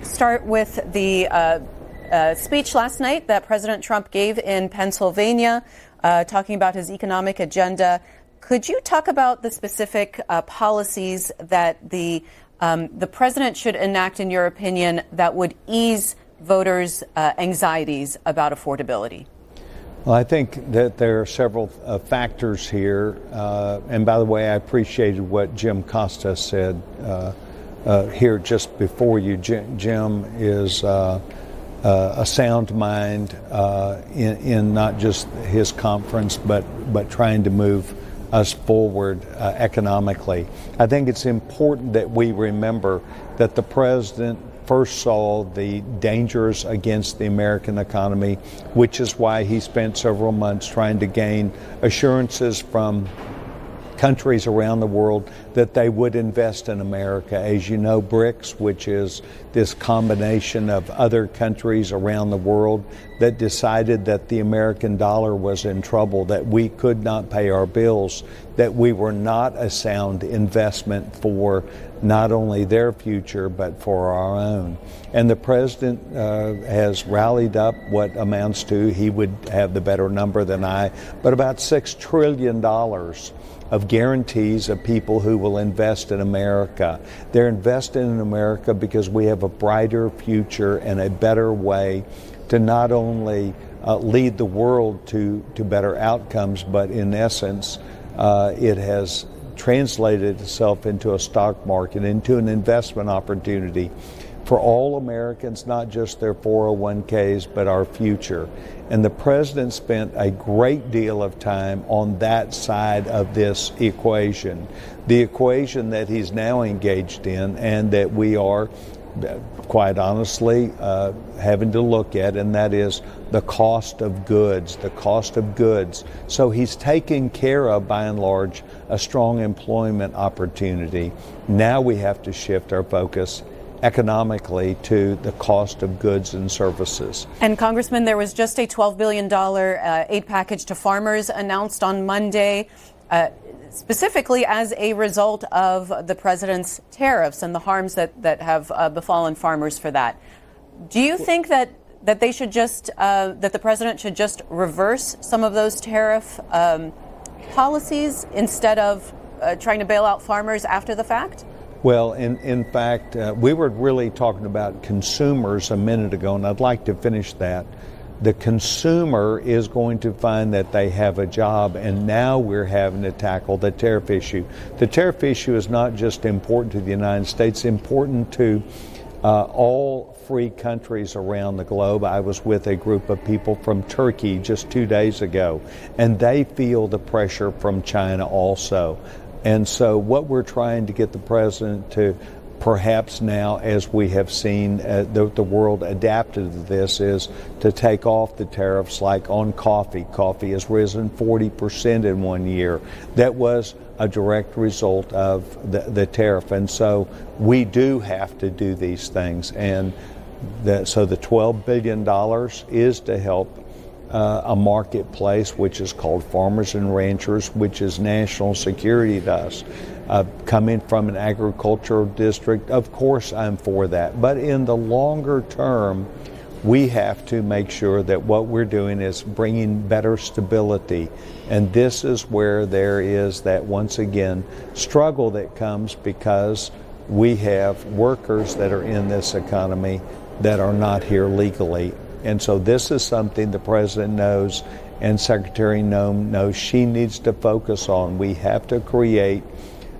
start with the speech last night that President Trump gave in Pennsylvania, talking about his economic agenda. Could you talk about the specific policies that the president should enact, in your opinion, that would ease voters' anxieties about affordability? Well, I think that there are several factors here. And by the way, I appreciated what Jim Costa said here just before you. Jim is a sound mind in not just his conference, but trying to move us forward economically. I think it's important that we remember that the president first saw the dangers against the American economy, which is why he spent several months trying to gain assurances from countries around the world that they would invest in America. As you know, BRICS, which is this combination of other countries around the world that decided that the American dollar was in trouble, that we could not pay our bills, that we were not a sound investment for not only their future, but for our own. And the president has rallied up what amounts to, he would have the better number than I, but about $6 trillion of guarantees of people who will invest in America. They're investing in America because we have a brighter future and a better way to not only lead the world to better outcomes, but in essence, it has translated itself into a stock market, into an investment opportunity for all Americans, not just their 401ks, but our future. And the president spent a great deal of time on that side of this equation, the equation that he's now engaged in and that we are, quite honestly, having to look at, and that is the cost of goods, So he's taken care of, by and large, a strong employment opportunity. Now we have to shift our focus economically to the cost of goods and services. And Congressman, there was just a $12 billion aid package to farmers announced on Monday, specifically as a result of the president's tariffs and the harms that have befallen farmers for that. Do you think that they should just, that the president should just reverse some of those tariff policies instead of trying to bail out farmers after the fact? Well, in fact, we were really talking about consumers a minute ago, and I'd like to finish that. The consumer is going to find that they have a job, and now we're having to tackle the tariff issue. The tariff issue is not just important to the United States, it's important to all free countries around the globe. I was with a group of people from Turkey just 2 days ago, and they feel the pressure from China also. And so what we're trying to get the president to, perhaps now, as we have seen the world adapted to this, is to take off the tariffs like on coffee. Coffee has risen 40% in 1 year. That was a direct result of the tariff. And so we do have to do these things. And so the $12 billion is to help a marketplace, which is called Farmers and Ranchers, which is national security to us. Coming from an agricultural district, of course I'm for that. But in the longer term, we have to make sure that what we're doing is bringing better stability. And this is where there is that, once again, struggle that comes because we have workers that are in this economy that are not here legally. And so this is something the president knows and Secretary Noem knows she needs to focus on. We have to create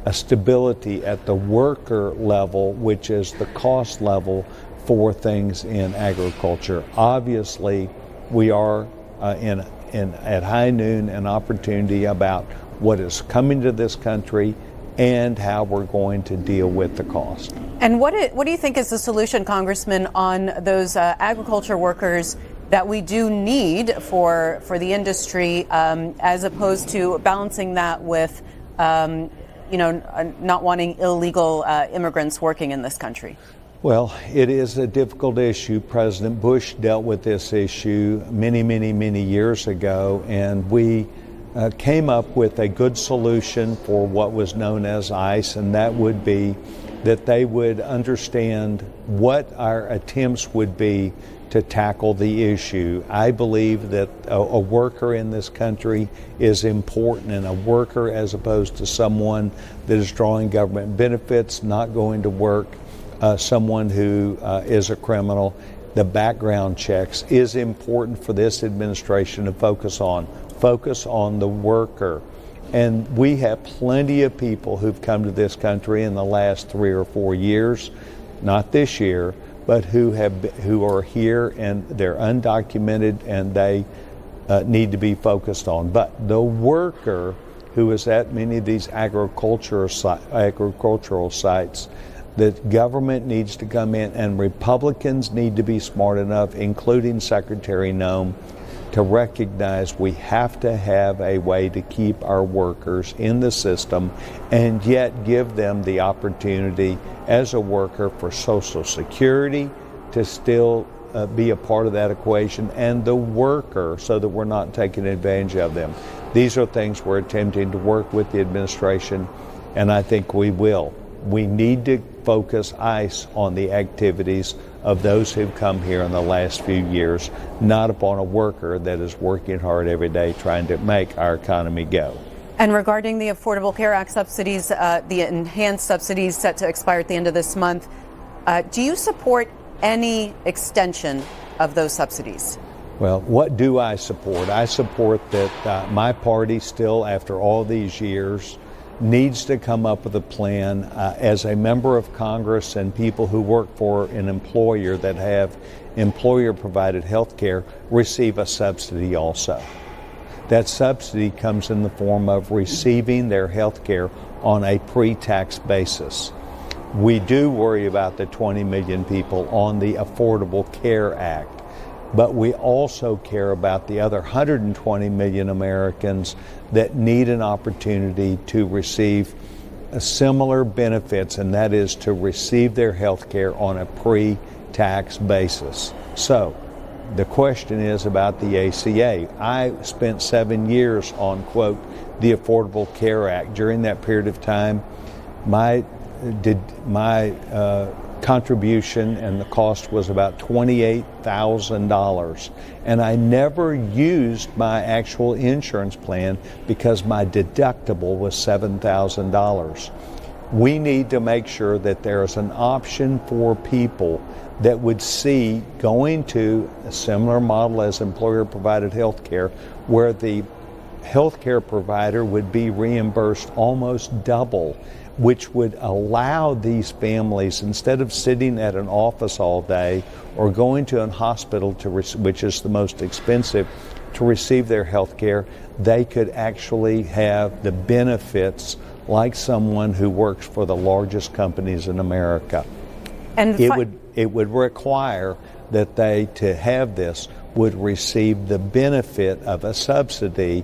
a stability at the worker level, which is the cost level for things in agriculture. Obviously, we are at high noon an opportunity about what is coming to this country and how we're going to deal with the cost. And what do you think is the solution, Congressman, on those agriculture workers that we do need for the industry, as opposed to balancing that with, not wanting illegal immigrants working in this country? Well, it is a difficult issue. President Bush dealt with this issue many years ago, and we came up with a good solution for what was known as ICE, and that would be that they would understand what our attempts would be to tackle the issue. I believe that a worker in this country is important, and a worker, as opposed to someone that is drawing government benefits, not going to work, someone who is a criminal. The background checks is important for this administration to focus on. Focus on the worker. And we have plenty of people who've come to this country in the last 3 or 4 years, not this year, but who are here and they're undocumented and they need to be focused on. But the worker who is at many of these agricultural sites, that government needs to come in, and Republicans need to be smart enough, including Secretary Noem, to recognize we have to have a way to keep our workers in the system and yet give them the opportunity as a worker for Social Security to still be a part of that equation, and the worker, so that we're not taking advantage of them. These are things we're attempting to work with the administration, and I think we will. We need to focus ICE on the activities of those who've come here in the last few years, not upon a worker that is working hard every day trying to make our economy go. And regarding the Affordable Care Act subsidies, the enhanced subsidies set to expire at the end of this month, do you support any extension of those subsidies? Well, what do I support? I support that my party still, after all these years, needs to come up with a plan as a member of Congress, and people who work for an employer that have employer-provided health care receive a subsidy also. That subsidy comes in the form of receiving their health care on a pre-tax basis. We do worry about the 20 million people on the Affordable Care Act, but we also care about the other 120 million Americans that need an opportunity to receive similar benefits, and that is to receive their health care on a pre-tax basis. So the question is about the ACA. I spent 7 years on, quote, the Affordable Care Act. During that period of time, my contribution and the cost was about $28,000, and I never used my actual insurance plan because my deductible was $7,000. We need to make sure that there is an option for people that would see going to a similar model as employer-provided health care, where the health care provider would be reimbursed almost double, which would allow these families, instead of sitting at an office all day or going to a hospital, which is the most expensive, to receive their health care, they could actually have the benefits like someone who works for the largest companies in America. And it would require that they, to have this, would receive the benefit of a subsidy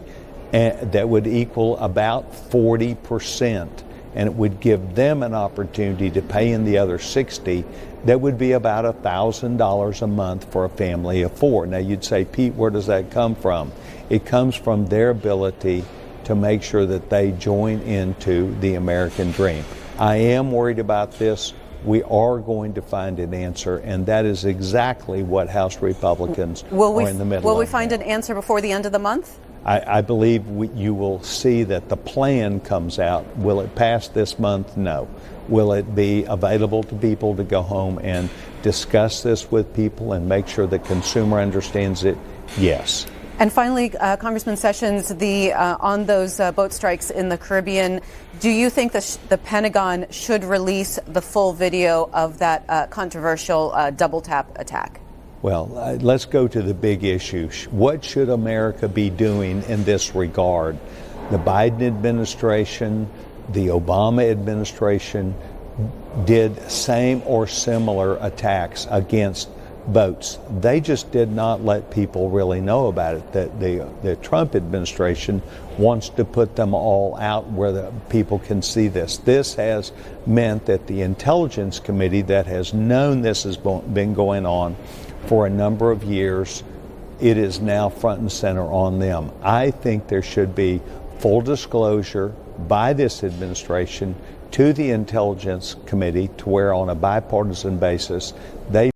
that would equal about 40%. And it would give them an opportunity to pay in the other 60. That would be about $1,000 a month for a family of 4. Now you'd say, Pete, where does that come from? It comes from their ability to make sure that they join into the American dream. I am worried about this. We are going to find an answer, and that is exactly what House Republicans are in the middle of. Will we find an answer before the end of the month? I believe you will see that the plan comes out. Will it pass this month? No. Will it be available to people to go home and discuss this with people and make sure the consumer understands it? Yes. And finally, Congressman Sessions, on those boat strikes in the Caribbean, do you think the Pentagon should release the full video of that controversial double tap attack? Well, let's go to the big issue. What should America be doing in this regard? The Biden administration, the Obama administration did same or similar attacks against boats. They just did not let people really know about it. The Trump administration wants to put them all out where the people can see this. This has meant that the Intelligence Committee that has known this has been going on for a number of years, it is now front and center on them. I think there should be full disclosure by this administration to the Intelligence Committee to where on a bipartisan basis they